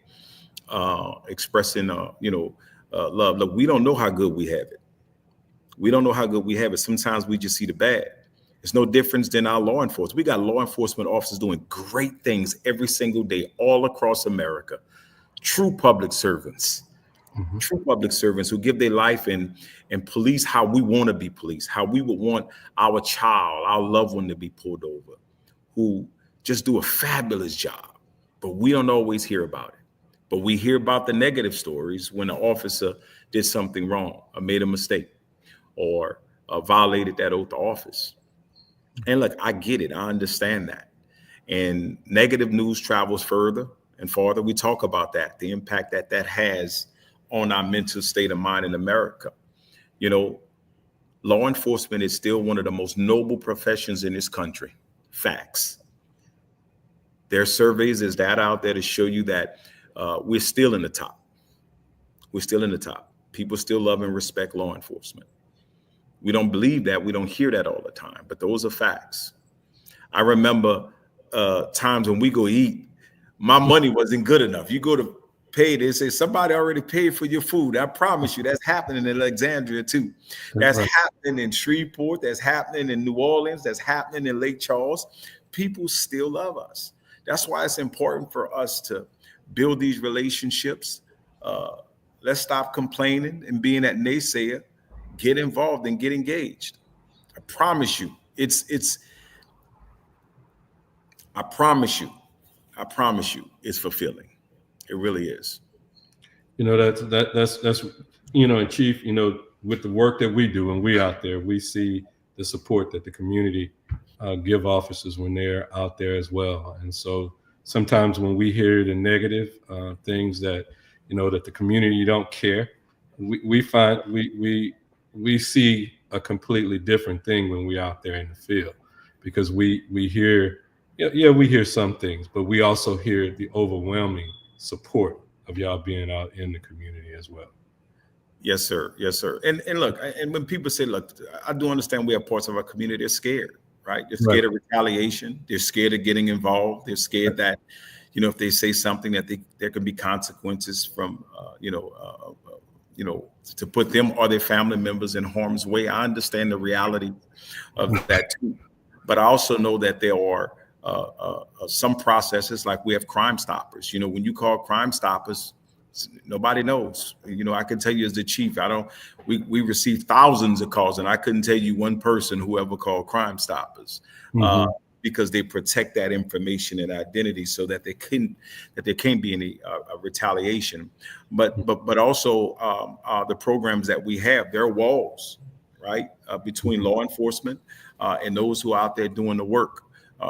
expressing, love. Look, we don't know how good we have it. We don't know how good we have it. Sometimes we just see the bad. It's no difference than our law enforcement. We got law enforcement officers doing great things every single day all across America. True public servants. True public servants who give their life and police how we want to be policed, how we would want our child, our loved one to be pulled over, who just do a fabulous job. But we don't always hear about it. But we hear about the negative stories when an officer did something wrong or made a mistake or violated that oath of office. And look, I get it. I understand that. And negative news travels further and farther. We talk about that, the impact that that has on our mental state of mind in America. You know, law enforcement is still one of the most noble professions in this country. Facts. There are surveys, there's data out there to show you that we're still in the top. We're still in the top. People still love and respect law enforcement. We don't believe that. We don't hear that all the time, but those are facts. I remember times when we go eat, my money wasn't good enough. You go to pay, they say somebody already paid for your food. I promise you that's happening in Alexandria too. That's happening in Shreveport. That's happening in New Orleans. That's happening in Lake Charles. People still love us. That's why it's important for us to build these relationships. Let's stop complaining and being that naysayer. Get involved and get engaged. I promise you, I promise you, it's fulfilling. It really is. You know, that's you know, and Chief, you know, with the work that we do and we out there, we see the support that the community give officers when they're out there as well. And so sometimes when we hear the negative things that, you know, that the community don't care, we find we see a completely different thing when we're out there in the field, because we hear, we hear some things, but we also hear the overwhelming support of y'all being out in the community as well. Yes, sir. Yes, sir. And look, and when people say, look, I do understand we have parts of our community that are scared, right? They're scared of retaliation. They're scared of getting involved. They're scared that, you know, if they say something that there can be consequences from, to put them or their family members in harm's way. I understand the reality of that too. But I also know that there are some processes, like we have Crime Stoppers. You know, when you call Crime Stoppers, nobody knows. You know, I can tell you as the chief, we received thousands of calls, and I couldn't tell you one person who ever called Crime Stoppers. Because they protect that information and identity so that there can't be any retaliation. But also the programs that we have, there are walls, right, between law enforcement and those who are out there doing the work,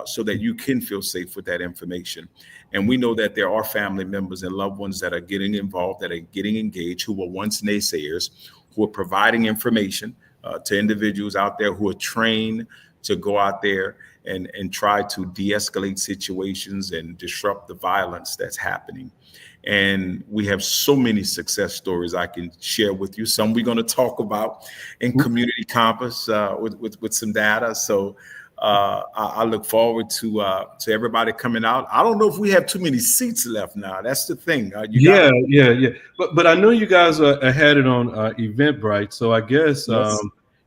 so that you can feel safe with that information. And we know that there are family members and loved ones that are getting involved, that are getting engaged, who were once naysayers, who are providing information to individuals out there who are trained to go out there and try to de-escalate situations and disrupt the violence that's happening. And we have so many success stories I can share with you. Some we're going to talk about in Community Compass with some data. So I look forward to everybody coming out. I don't know if we have too many seats left now. That's the thing. Yeah. But I know you guys had it on Eventbrite. So I guess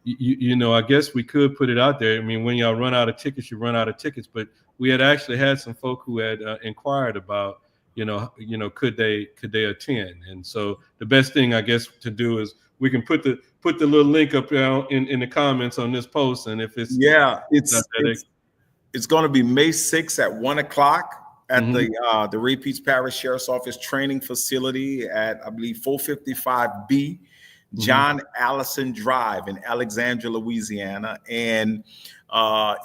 Yes. you know, I guess we could put it out there. I mean, when y'all run out of tickets, you run out of tickets. But we had actually had some folk who had inquired about, you know, could they attend? And so the best thing, I guess, to do is we can put the little link up in the comments on this post. And if it's it's going to be May 6th at 1:00 at the Ray Peach Parish Sheriff's Office training facility at, I believe, 455B. John Allison Drive in Alexandria, Louisiana. And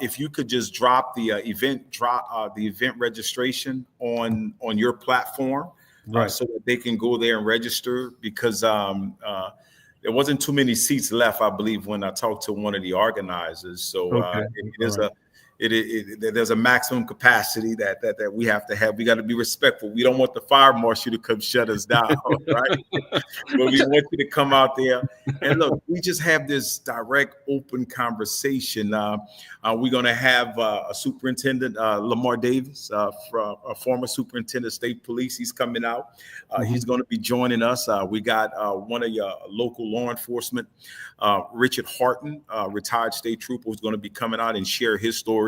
if you could just drop the event registration on your platform, right, so that they can go there and register, because there wasn't too many seats left, I believe, when I talked to one of the organizers. So there's a maximum capacity that we have to have. We got to be respectful. We don't want the fire marshal to come shut us down, right? But we want you to come out there and look. We just have this direct, open conversation. We're going to have a superintendent, Lamar Davis, from a former superintendent of state police. He's coming out. He's going to be joining us. We got one of your local law enforcement, Richard Horton, retired state trooper, who's going to be coming out and share his stories,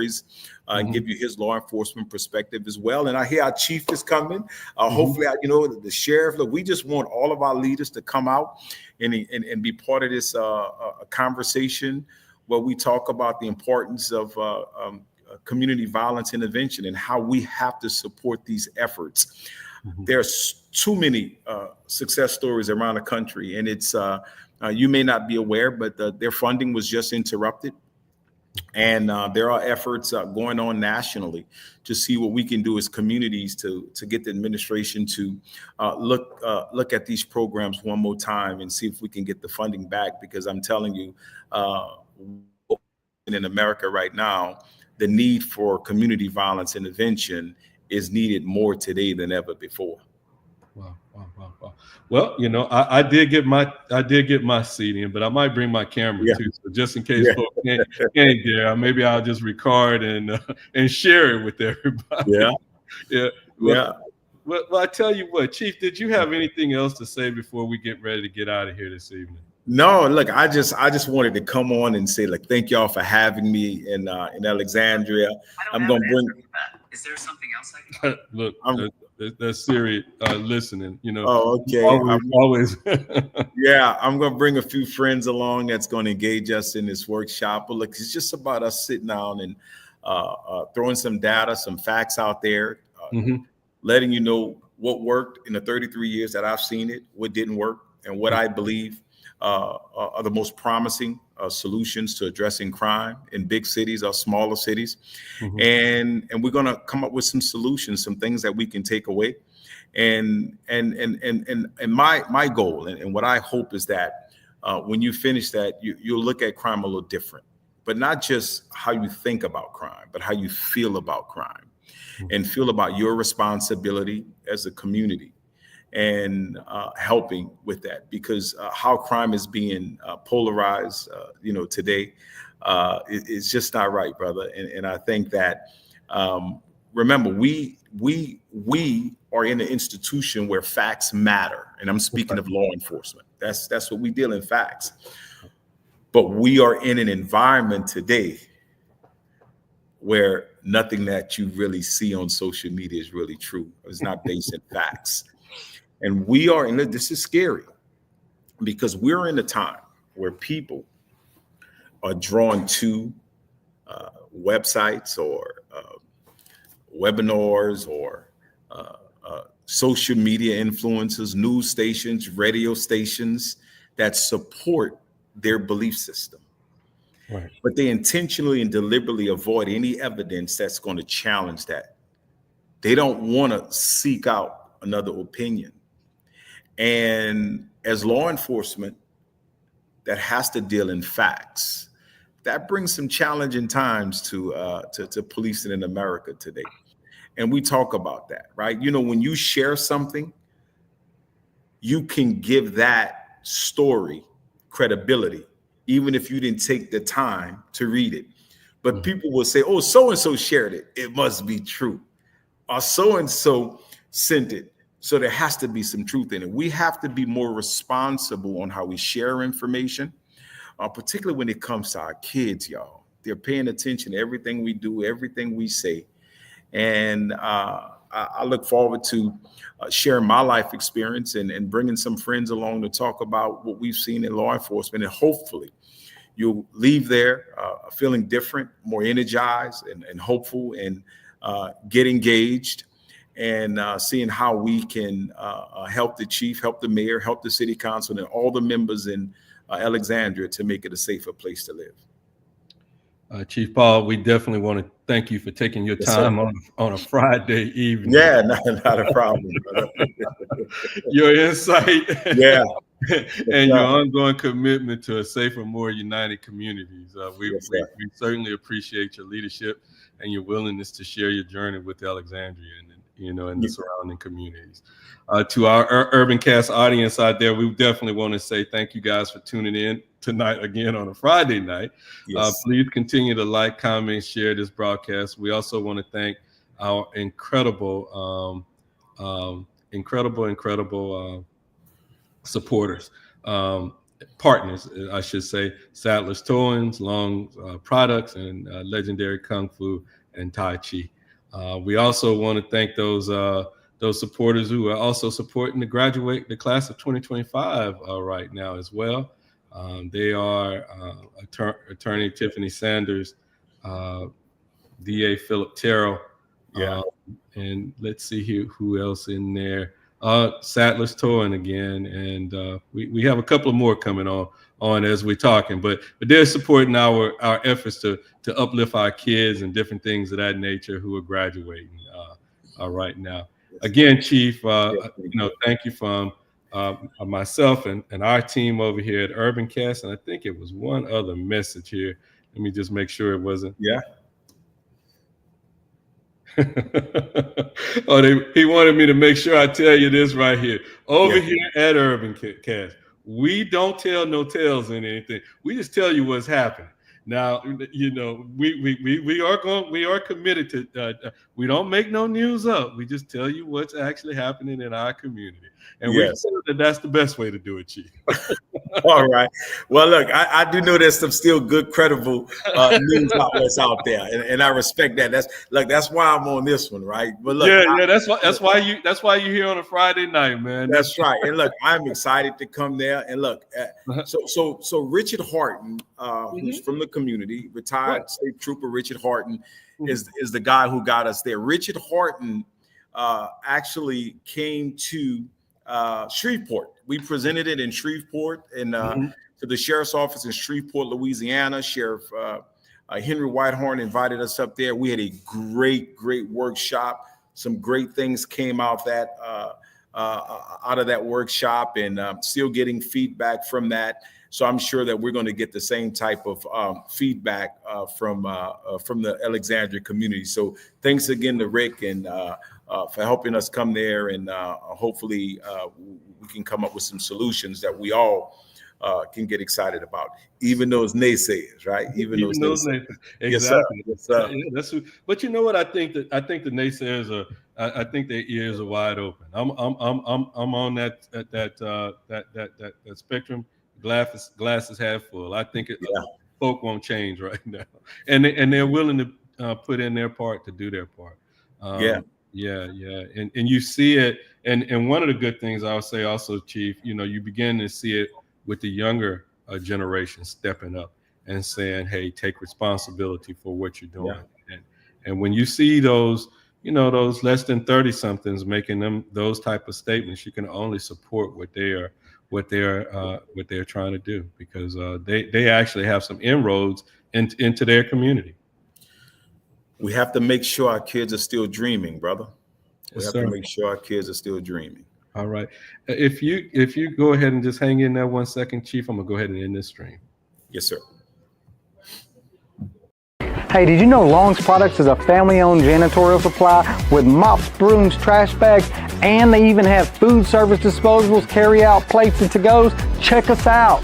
and give you his law enforcement perspective as well. And I hear our chief is coming. Hopefully, the sheriff. Look, we just want all of our leaders to come out and be part of this conversation where we talk about the importance of community violence intervention and how we have to support these efforts. There's too many success stories around the country, and it's you may not be aware, but their funding was just interrupted. And there are efforts going on nationally to see what we can do as communities to get the administration to look at these programs one more time and see if we can get the funding back. Because I'm telling you, in America right now, the need for community violence intervention is needed more today than ever before. Wow. Well, I did get my seat in, but I might bring my camera too, so just in case folks can't there, maybe I'll just record and share it with everybody. Well, I tell you what, Chief, did you have anything else to say before we get ready to get out of here this evening? No, look, I just wanted to come on and say, like, thank y'all for having me in Alexandria. I'm going to bring. Is there something else I can? Look, that's Siri listening. Oh, okay. Always. Yeah, I'm going to bring a few friends along that's going to engage us in this workshop. But look, it's just about us sitting down and throwing some data, some facts out there, letting you know what worked in the 33 years that I've seen it, what didn't work, and what I believe are the most promising solutions to addressing crime in big cities or smaller cities. And we're going to come up with some solutions, some things that we can take away. And my goal and what I hope is that when you finish that, you'll look at crime a little different, but not just how you think about crime, but how you feel about crime and feel about your responsibility as a community and helping with that, because how crime is being polarized, today, is just not right, brother. And I think that, remember, we are in an institution where facts matter, and I'm speaking of law enforcement. That's what we deal in, facts. But we are in an environment today where nothing that you really see on social media is really true. It's not based in facts. And we are this is scary, because we're in a time where people are drawn to websites or webinars or social media influencers, news stations, radio stations that support their belief system. Right. But they intentionally and deliberately avoid any evidence that's going to challenge that. They don't want to seek out another opinion. And as law enforcement that has to deal in facts, that brings some challenging times to policing in America today. And we talk about that, right? When you share something, you can give that story credibility, even if you didn't take the time to read it. But people will say, oh, so-and-so shared it, it must be true. Or so-and-so sent it. So there has to be some truth in it. We have to be more responsible on how we share information, particularly when it comes to our kids, y'all. They're paying attention to everything we do, everything we say. And I look forward to sharing my life experience and bringing some friends along to talk about what we've seen in law enforcement. And hopefully you'll leave there feeling different, more energized and hopeful, and get engaged. And seeing how we can help the chief, help the mayor, help the city council, and all the members in Alexandria to make it a safer place to live. Chief Paul, we definitely want to thank you for taking your time on a Friday evening. Yeah, not a problem. Your insight, yeah, and your ongoing commitment to a safer, more united communities. We certainly appreciate your leadership. and your willingness to share your journey with Alexandria and the surrounding communities. To our UrbanCast audience out there, we definitely want to say thank you guys for tuning in tonight again on a Friday night. Yes. Please continue to like, comment, share this broadcast. We also want to thank our incredible supporters, partners, I should say, Sadler's Towings, Long Products, and Legendary Kung Fu and Tai Chi. We also want to thank those supporters who are also supporting the class of 2025 right now as well. They are Attorney Tiffany Sanders, DA Philip Terrell, and let's see here who else in there. Sadler's Towing again, and we have a couple of more coming on as we're talking, but they're supporting our efforts to uplift our kids and different things of that nature who are graduating right now. Again, Chief, thank you from myself and our team over here at UrbanCast, and I think it was one other message here. Let me just make sure it wasn't. Yeah. He wanted me to make sure I tell you this right here. Over here at UrbanCast, we don't tell no tales in anything. We just tell you what's happening. Now, we are committed to. We don't make no news up. We just tell you what's actually happening in our community, and we feel that that's the best way to do it, Chief. All right. Well, look, I do know there's some still good, credible news outlets out there, and I respect that. That's why I'm on this one, right? But look, that's why you're here on a Friday night, man. That's right. And look, I'm excited to come there. And look, so Richard Horton, who's from the community, retired state trooper Richard Horton, is the guy who got us there. Richard Horton actually came to Shreveport. We presented it in Shreveport and to the sheriff's office in Shreveport, Louisiana. Sheriff Henry Whitehorn invited us up there. We had a great workshop. Some great things came out of that workshop, and still getting feedback from that. So I'm sure that we're going to get the same type of feedback from the Alexandria community. So thanks again to Rick and for helping us come there, and hopefully we can come up with some solutions that we all can get excited about, even those naysayers, right? Even those naysayers. Exactly. Yes, sir. Yeah, but you know what? I think the naysayers are. I think their ears are wide open. I'm on that spectrum. Glass is half full. I think folk won't change right now, and they're willing to put in their part to do their part. And you see it. And one of the good things I'll say also, Chief, you begin to see it with the younger generation stepping up and saying, "Hey, take responsibility for what you're doing." And when you see those less than 30 somethings making those type of statements, you can only support what they're trying to do, because they actually have some inroads into their community. We have to make sure our kids are still dreaming, brother. We have to make sure our kids are still dreaming. All right. If you go ahead and just hang in there 1 second, Chief, I'm gonna go ahead and end this stream. Yes, sir. Hey, did you know Long's Products is a family-owned janitorial supply with mops, brooms, trash bags, and they even have food service disposables, carry-out plates, and to-goes? Check us out.